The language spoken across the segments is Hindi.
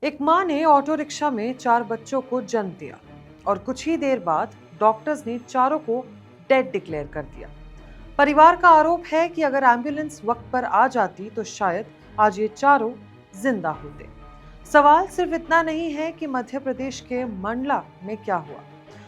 एक मां ने ऑटो रिक्शा में 4 बच्चों को जन्म दिया और कुछ ही देर बाद डॉक्टर्स ने चारों को डेड डिक्लेयर कर दिया। परिवार का आरोप है कि अगर एम्बुलेंस वक्त पर आ जाती तो शायद आज ये चारों जिंदा होते। सवाल सिर्फ इतना नहीं है कि मध्य प्रदेश के मंडला में क्या हुआ।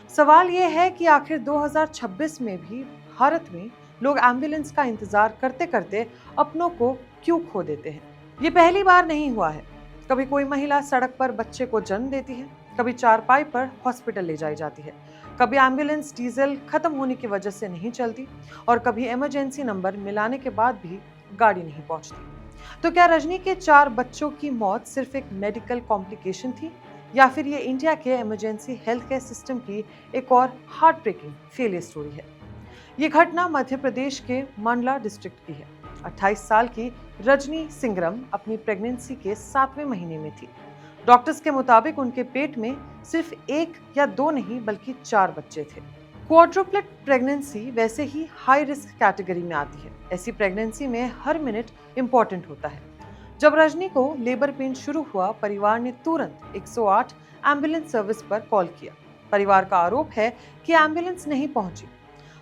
सवाल ये है कि आखिर 2026 में भी भारत में लोग एम्बुलेंस का इंतजार करते करते अपनों को क्यों खो देते हैं। ये पहली बार नहीं हुआ है। कभी कोई महिला सड़क पर बच्चे को जन्म देती है, कभी चारपाई पर हॉस्पिटल ले जाई जाती है, कभी एम्बुलेंस डीजल खत्म होने की वजह से नहीं चलती और कभी इमरजेंसी नंबर मिलाने के बाद भी गाड़ी नहीं पहुंचती। तो क्या रजनी के 4 बच्चों की मौत सिर्फ एक मेडिकल कॉम्प्लिकेशन थी या फिर ये इंडिया के इमरजेंसी हेल्थ केयर सिस्टम की एक और हार्ट ब्रेकिंग फेलियर स्टोरी है। ये घटना मध्य प्रदेश के मंडला डिस्ट्रिक्ट की है। 28 साल की रजनी सिंगरम अपनी प्रेगनेंसी के 7वें महीने में थी। डॉक्टर्स के मुताबिक उनके पेट में सिर्फ 1 या 2 नहीं बल्कि 4 बच्चे थे। क्वाड्रुपलेट प्रेगनेंसी वैसे ही हाई रिस्क कैटेगरी में आती है। ऐसी प्रेगनेंसी में हर मिनट इंपॉर्टेंट होता है। जब रजनी को लेबर पेन शुरू हुआ, परिवार ने तुरंत 108 एम्बुलेंस सर्विस पर कॉल किया। परिवार का आरोप है कि एम्बुलेंस नहीं पहुंची।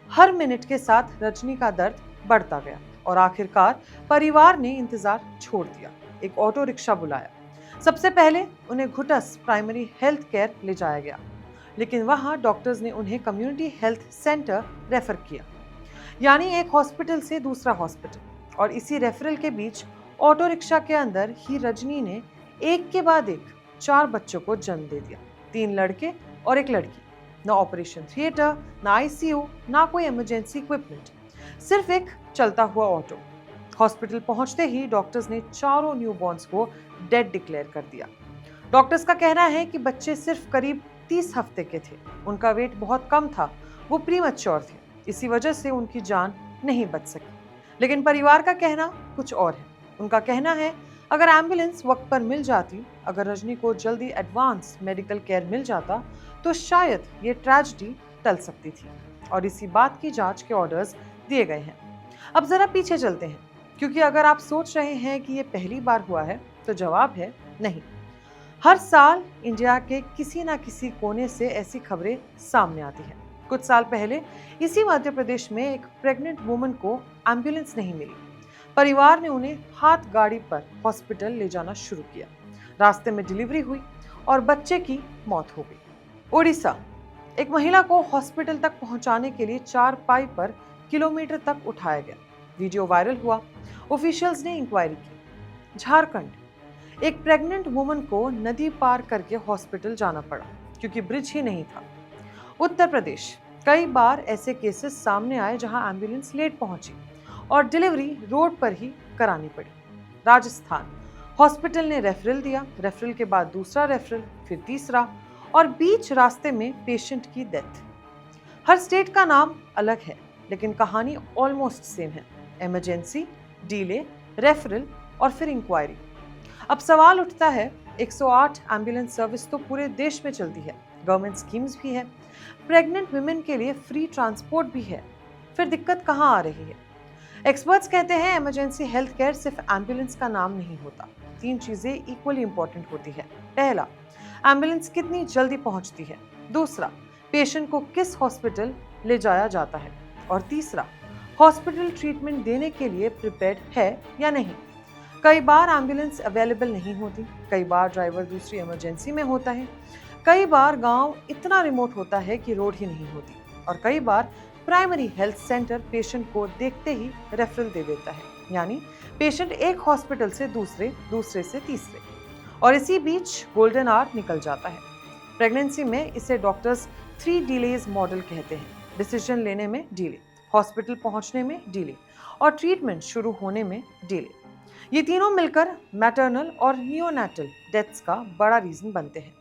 हर मिनट के साथ रजनी का दर्द बढ़ता गया और आखिरकार परिवार ने इंतजार छोड़ दिया। एक ऑटो रिक्शा बुलाया। सबसे पहले उन्हें घुटस प्राइमरी हेल्थ केयर ले जाया गया, लेकिन वहां डॉक्टर्स ने उन्हें कम्युनिटी हेल्थ सेंटर रेफर किया, यानी एक हॉस्पिटल से दूसरा हॉस्पिटल। और इसी रेफरल के बीच ऑटो रिक्शा के अंदर ही रजनी ने एक के बाद एक 4 बच्चों को जन्म दे दिया। 3 लड़के और 1 लड़की। ना ऑपरेशन थिएटर, ना आईसीयू, ना कोई इमरजेंसी इक्विपमेंट, सिर्फ एक चलता हुआ ऑटो। हॉस्पिटल पहुंचते ही डॉक्टर्स ने चारों न्यूबॉर्न्स को डेड डिक्लेयर कर दिया। डॉक्टर्स का कहना है कि बच्चे सिर्फ करीब 30 हफ्ते के थे, उनका वेट बहुत कम था, वो प्रीमैच्योर थे, इसी वजह से उनकी जान नहीं बच सकी। लेकिन परिवार का कहना कुछ और है। उनका कहना है अगर एम्बुलेंस वक्त पर मिल जाती, अगर रजनी को जल्दी एडवांस मेडिकल केयर मिल जाता तो शायद ये ट्रेजेडी टल सकती थी। और इसी बात की जांच के ऑर्डर्स दिए गए हैं। अब जरा पीछे चलते हैं, क्योंकि अगर आप सोच रहे हैं कि ये पहली बार हुआ है तो जवाब है नहीं। हर साल इंडिया के किसी ना किसी कोने से ऐसी खबरें सामने आती हैं। कुछ साल पहले इसी मध्य प्रदेश में एक प्रेग्नेंट वुमन को एम्बुलेंस नहीं मिली। परिवार ने उन्हें हाथ गाड़ी पर हॉस्पिटल ले जाना शुरू किया। रास्ते में डिलीवरी हुई और बच्चे की मौत हो गई। ओडिशा, एक महिला को हॉस्पिटल तक पहुंचाने के लिए चारपाई पर किलोमीटर तक उठाया गया। वीडियो वायरल हुआ। ऑफिशियल्स ने इंक्वायरी की। झारखंड, एक प्रेग्नेंट वुमन को नदी पार करके हॉस्पिटल जाना पड़ा क्योंकि ब्रिज ही नहीं था। उत्तर प्रदेश, कई बार ऐसे केसेस सामने आए जहां एम्बुलेंस लेट पहुंची और डिलीवरी रोड पर ही करानी पड़ी। राजस्थान, हॉस्पिटल ने रेफरल दिया, रेफरल के बाद दूसरा रेफरल, फिर तीसरा और बीच रास्ते में पेशेंट की डेथ। हर स्टेट का नाम अलग है, लेकिन कहानी ऑलमोस्ट सेम है। इमरजेंसी, डिले, रेफरल और फिर इंक्वायरी। अब सवाल उठता है, 108 एम्बुलेंस सर्विस तो पूरे देश में चलती है, गवर्नमेंट स्कीम्स भी है, प्रेग्नेंट वुमेन के लिए फ्री ट्रांसपोर्ट भी है, फिर दिक्कत कहाँ आ रही है? एक्सपर्ट्स कहते हैं इमरजेंसी हेल्थ केयर सिर्फ एम्बुलेंस का नाम नहीं होता। 3 चीजें इक्वली इंपॉर्टेंट होती है। पहला, एम्बुलेंस कितनी जल्दी पहुंचती है। दूसरा, पेशेंट को किस हॉस्पिटल ले जाया जाता है। और तीसरा, हॉस्पिटल ट्रीटमेंट देने के लिए प्रिपेयर्ड है या नहीं। कई बार एम्बुलेंस अवेलेबल नहीं होती, कई बार ड्राइवर दूसरी इमरजेंसी में होता है, कई बार गांव इतना रिमोट होता है कि रोड ही नहीं होती, और कई बार प्राइमरी हेल्थ सेंटर पेशेंट को देखते ही रेफरल दे देता है, यानी पेशेंट एक हॉस्पिटल से दूसरे, दूसरे से तीसरे, और इसी बीच गोल्डन आवर निकल जाता है। प्रेगनेंसी में इसे डॉक्टर्स 3 डिलेज मॉडल कहते हैं। डिसीजन लेने में डिले, हॉस्पिटल पहुंचने में डिले और ट्रीटमेंट शुरू होने में डिले। ये तीनों मिलकर मैटरनल और नियोनेटल डेथ्स का बड़ा रीजन बनते हैं।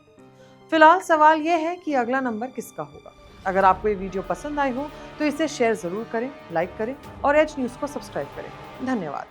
फिलहाल सवाल यह है कि अगला नंबर किसका होगा। अगर आपको ये वीडियो पसंद आई हो तो इसे शेयर जरूर करें, लाइक करें और एज न्यूज़ को सब्सक्राइब करें। धन्यवाद।